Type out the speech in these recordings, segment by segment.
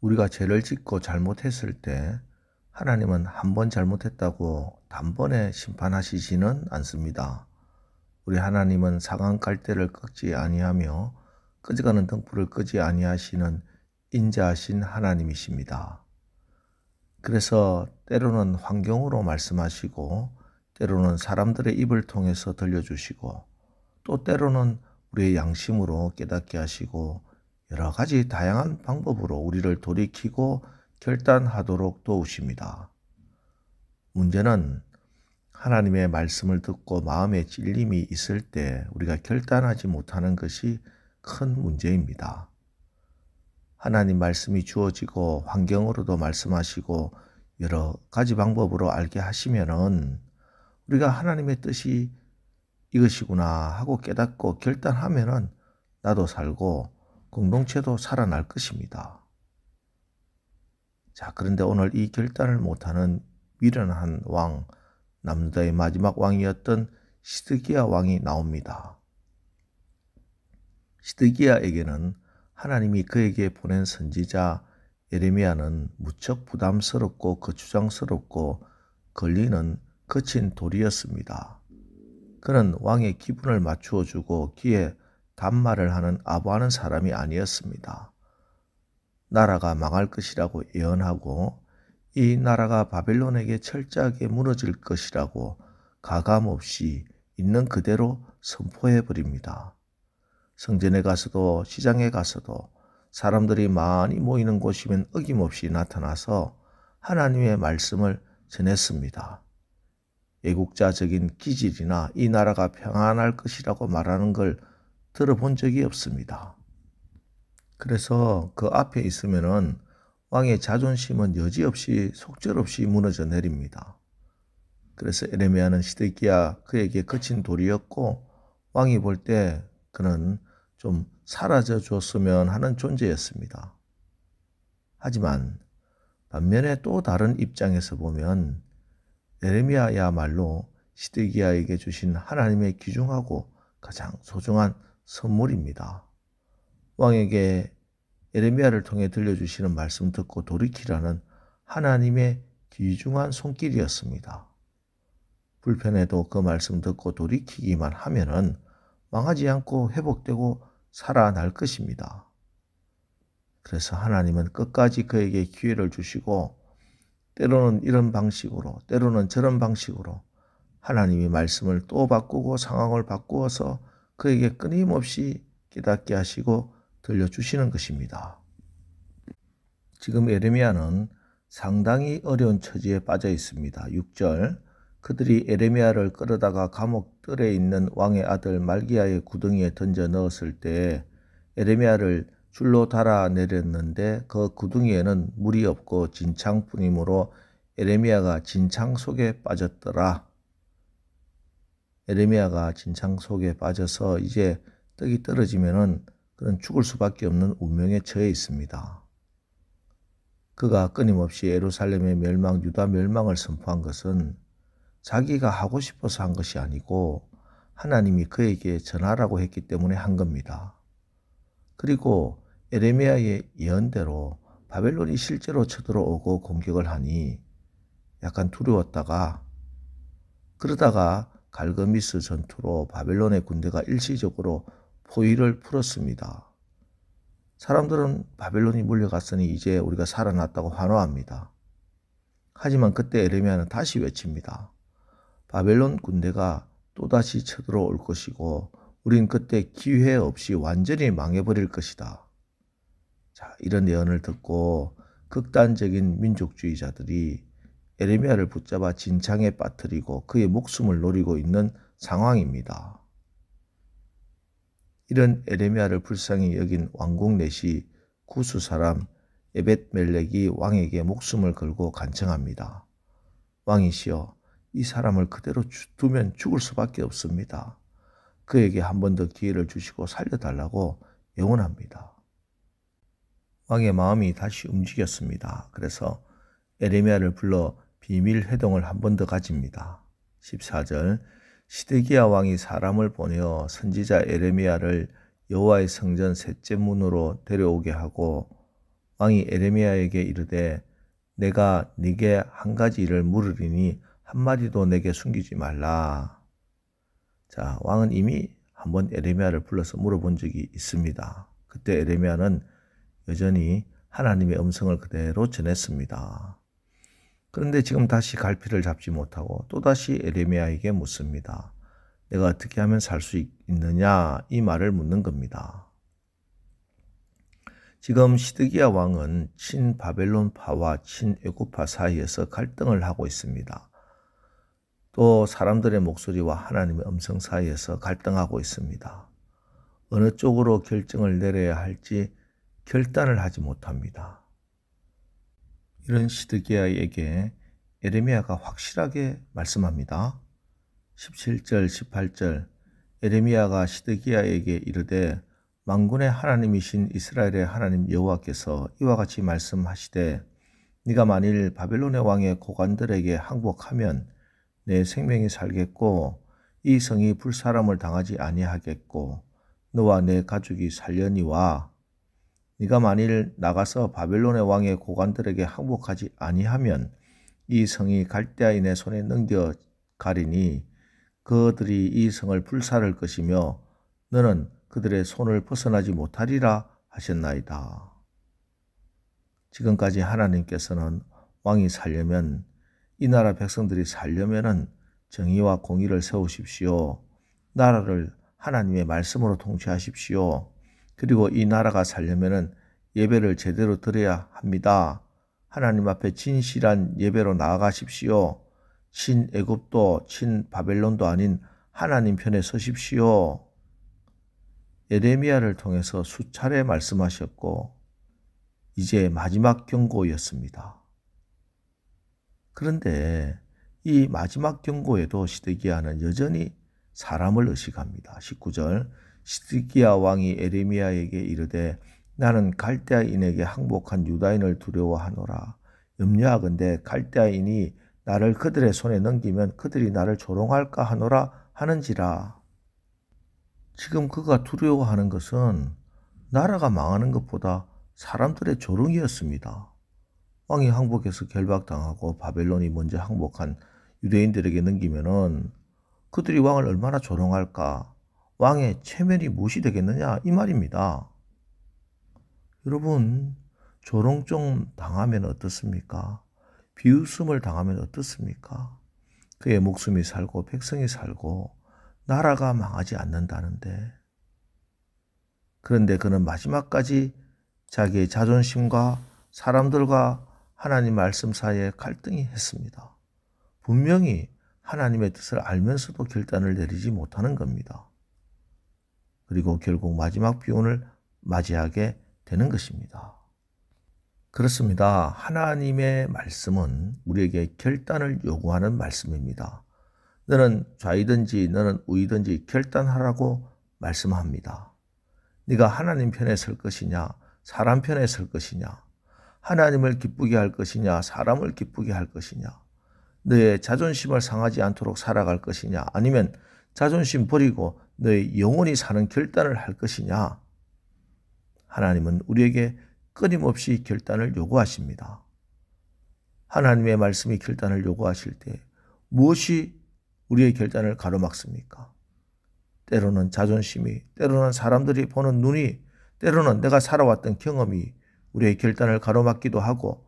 우리가 죄를 짓고 잘못했을 때 하나님은 한 번 잘못했다고 단번에 심판하시지는 않습니다. 우리 하나님은 상한 갈대를 꺾지 아니하며 꺼져가는 등불을 끄지 아니하시는 인자하신 하나님이십니다. 그래서 때로는 환경으로 말씀하시고 때로는 사람들의 입을 통해서 들려주시고 또 때로는 우리의 양심으로 깨닫게 하시고 여러 가지 다양한 방법으로 우리를 돌이키고 결단하도록 도우십니다. 문제는 하나님의 말씀을 듣고 마음에 찔림이 있을 때 우리가 결단하지 못하는 것이 큰 문제입니다. 하나님 말씀이 주어지고 환경으로도 말씀하시고 여러 가지 방법으로 알게 하시면은 우리가 하나님의 뜻이 이것이구나 하고 깨닫고 결단하면은 나도 살고 공동체도 살아날 것입니다. 자, 그런데 오늘 이 결단을 못하는 미련한 왕, 남유다의 마지막 왕이었던 시드기야 왕이 나옵니다. 시드기야에게는 하나님이 그에게 보낸 선지자 예레미야는 무척 부담스럽고 거추장스럽고 걸리는 거친 돌이었습니다. 그는 왕의 기분을 맞추어 주고 귀에 단말을 하는 아부하는 사람이 아니었습니다. 나라가 망할 것이라고 예언하고 이 나라가 바벨론에게 철저하게 무너질 것이라고 가감없이 있는 그대로 선포해 버립니다. 성전에 가서도 시장에 가서도 사람들이 많이 모이는 곳이면 어김없이 나타나서 하나님의 말씀을 전했습니다. 애국자적인 기질이나 이 나라가 평안할 것이라고 말하는 걸 들어본 적이 없습니다. 그래서 그 앞에 있으면은 왕의 자존심은 여지없이 속절없이 무너져 내립니다. 그래서 에레미야는 시드기야 그에게 거친 돌이었고 왕이 볼 때 그는 좀 사라져 줬으면 하는 존재였습니다. 하지만 반면에 또 다른 입장에서 보면 에레미야야말로 시드기야에게 주신 하나님의 귀중하고 가장 소중한 선물입니다. 왕에게 에레미야를 통해 들려주시는 말씀 듣고 돌이키라는 하나님의 귀중한 손길이었습니다. 불편해도 그 말씀 듣고 돌이키기만 하면은 망하지 않고 회복되고 살아날 것입니다. 그래서 하나님은 끝까지 그에게 기회를 주시고 때로는 이런 방식으로 때로는 저런 방식으로 하나님이 말씀을 또 바꾸고 상황을 바꾸어서 그에게 끊임없이 깨닫게 하시고 들려주시는 것입니다. 지금 에레미야는 상당히 어려운 처지에 빠져 있습니다. 6절 그들이 에레미야를 끌어다가 감옥들에 있는 왕의 아들 말기야의 구덩이에 던져 넣었을 때 에레미야를 줄로 달아 내렸는데 그 구덩이에는 물이 없고 진창뿐이므로 에레미야가 진창 속에 빠졌더라. 에레미야가 진창 속에 빠져서 이제 떡이 떨어지면은 그는 죽을 수밖에 없는 운명에 처해 있습니다. 그가 끊임없이 예루살렘의 멸망, 유다 멸망을 선포한 것은 자기가 하고 싶어서 한 것이 아니고 하나님이 그에게 전하라고 했기 때문에 한 겁니다. 그리고 에레미야의 예언대로 바벨론이 실제로 쳐들어오고 공격을 하니 약간 두려웠다가 그러다가 갈그미스 전투로 바벨론의 군대가 일시적으로 포위를 풀었습니다. 사람들은 바벨론이 물려갔으니 이제 우리가 살아났다고 환호합니다. 하지만 그때 에레미야는 다시 외칩니다. 바벨론 군대가 또다시 쳐들어올 것이고 우린 그때 기회 없이 완전히 망해버릴 것이다. 자, 이런 예언을 듣고 극단적인 민족주의자들이 에레미야를 붙잡아 진창에 빠뜨리고 그의 목숨을 노리고 있는 상황입니다. 이런 에레미야를 불쌍히 여긴 왕국 넷이 구스 사람 에벳멜렉이 왕에게 목숨을 걸고 간청합니다. 왕이시여, 이 사람을 그대로 두면 죽을 수밖에 없습니다. 그에게 한 번 더 기회를 주시고 살려달라고 애원합니다. 왕의 마음이 다시 움직였습니다. 그래서 에레미야를 불러 비밀 회동을 한 번 더 가집니다. 14절 시드기야 왕이 사람을 보내어 선지자 에레미야를 여호와의 성전 셋째 문으로 데려오게 하고 왕이 에레미야에게 이르되 내가 네게 한 가지 일을 물으리니 한마디도 내게 숨기지 말라. 자, 왕은 이미 한번 에레미야를 불러서 물어본 적이 있습니다. 그때 에레미야는 여전히 하나님의 음성을 그대로 전했습니다. 그런데 지금 다시 갈피를 잡지 못하고 또다시 에레미야에게 묻습니다. 내가 어떻게 하면 살 수 있느냐? 이 말을 묻는 겁니다. 지금 시드기야 왕은 친바벨론파와 친애굽파 사이에서 갈등을 하고 있습니다. 또 사람들의 목소리와 하나님의 음성 사이에서 갈등하고 있습니다. 어느 쪽으로 결정을 내려야 할지 결단을 하지 못합니다. 이런 시드기야에게 에레미야가 확실하게 말씀합니다. 17절, 18절 에레미야가 시드기야에게 이르되 만군의 하나님이신 이스라엘의 하나님 여호와께서 이와 같이 말씀하시되 네가 만일 바벨론의 왕의 고관들에게 항복하면 내 생명이 살겠고 이 성이 불사람을 당하지 아니하겠고 너와 내 가족이 살려니와 네가 만일 나가서 바벨론의 왕의 고관들에게 항복하지 아니하면 이 성이 갈대아인의 손에 넘겨가리니 그들이 이 성을 불살할 것이며 너는 그들의 손을 벗어나지 못하리라 하셨나이다. 지금까지 하나님께서는 왕이 살려면 이 나라 백성들이 살려면은 정의와 공의를 세우십시오. 나라를 하나님의 말씀으로 통치하십시오. 그리고 이 나라가 살려면은 예배를 제대로 드려야 합니다. 하나님 앞에 진실한 예배로 나아가십시오. 친애굽도 친바벨론도 아닌 하나님 편에 서십시오. 에레미야를 통해서 수차례 말씀하셨고 이제 마지막 경고였습니다. 그런데 이 마지막 경고에도 시드기야는 여전히 사람을 의식합니다. 19절 시드기야 왕이 에레미야에게 이르되 나는 갈대아인에게 항복한 유다인을 두려워하노라. 염려하건대 갈대아인이 나를 그들의 손에 넘기면 그들이 나를 조롱할까 하노라 하는지라. 지금 그가 두려워하는 것은 나라가 망하는 것보다 사람들의 조롱이었습니다. 왕이 항복해서 결박당하고 바벨론이 먼저 항복한 유대인들에게 넘기면은 그들이 왕을 얼마나 조롱할까? 왕의 체면이 무엇이 되겠느냐? 이 말입니다. 여러분, 조롱 좀 당하면 어떻습니까? 비웃음을 당하면 어떻습니까? 그의 목숨이 살고 백성이 살고 나라가 망하지 않는다는데. 그런데 그는 마지막까지 자기의 자존심과 사람들과 하나님 말씀 사이에 갈등이 했습니다. 분명히 하나님의 뜻을 알면서도 결단을 내리지 못하는 겁니다. 그리고 결국 마지막 비온을 맞이하게 되는 것입니다. 그렇습니다. 하나님의 말씀은 우리에게 결단을 요구하는 말씀입니다. 너는 좌이든지 너는 우이든지 결단하라고 말씀합니다. 네가 하나님 편에 설 것이냐 사람 편에 설 것이냐 하나님을 기쁘게 할 것이냐 사람을 기쁘게 할 것이냐 너의 자존심을 상하지 않도록 살아갈 것이냐 아니면 자존심 버리고 너의 영원히 사는 결단을 할 것이냐. 하나님은 우리에게 끊임없이 결단을 요구하십니다. 하나님의 말씀이 결단을 요구하실 때 무엇이 우리의 결단을 가로막습니까? 때로는 자존심이, 때로는 사람들이 보는 눈이, 때로는 내가 살아왔던 경험이 우리의 결단을 가로막기도 하고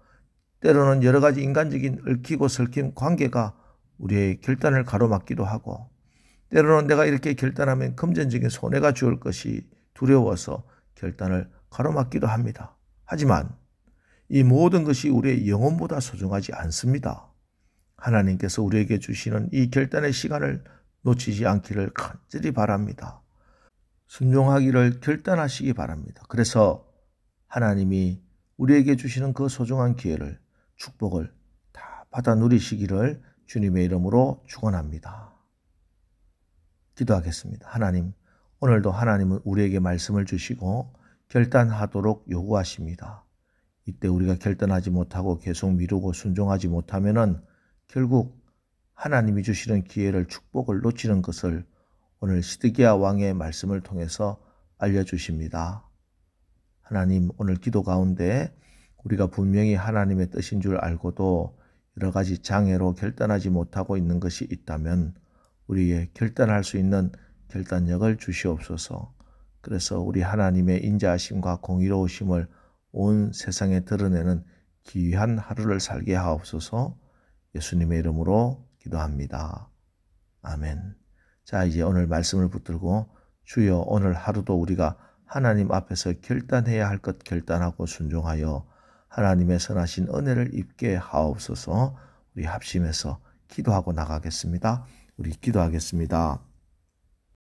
때로는 여러 가지 인간적인 얽히고 설킨 관계가 우리의 결단을 가로막기도 하고 때로는 내가 이렇게 결단하면 금전적인 손해가 주을 것이 두려워서 결단을 가로막기도 합니다. 하지만 이 모든 것이 우리의 영혼보다 소중하지 않습니다. 하나님께서 우리에게 주시는 이 결단의 시간을 놓치지 않기를 간절히 바랍니다. 순종하기를 결단하시기 바랍니다. 그래서 하나님이 우리에게 주시는 그 소중한 기회를, 축복을 다 받아 누리시기를 주님의 이름으로 축원합니다. 기도하겠습니다. 하나님, 오늘도 하나님은 우리에게 말씀을 주시고 결단하도록 요구하십니다. 이때 우리가 결단하지 못하고 계속 미루고 순종하지 못하면은 결국 하나님이 주시는 기회를 축복을 놓치는 것을 오늘 시드기야 왕의 말씀을 통해서 알려주십니다. 하나님, 오늘 기도 가운데 우리가 분명히 하나님의 뜻인 줄 알고도 여러 가지 장애로 결단하지 못하고 있는 것이 있다면 우리의 결단할 수 있는 결단력을 주시옵소서. 그래서 우리 하나님의 인자하심과 공의로우심을 온 세상에 드러내는 귀한 하루를 살게 하옵소서. 예수님의 이름으로 기도합니다. 아멘. 자, 이제 오늘 말씀을 붙들고 주여 오늘 하루도 우리가 하나님 앞에서 결단해야 할 것 결단하고 순종하여 하나님의 선하신 은혜를 입게 하옵소서. 우리 합심해서 기도하고 나가겠습니다. 우리 기도하겠습니다.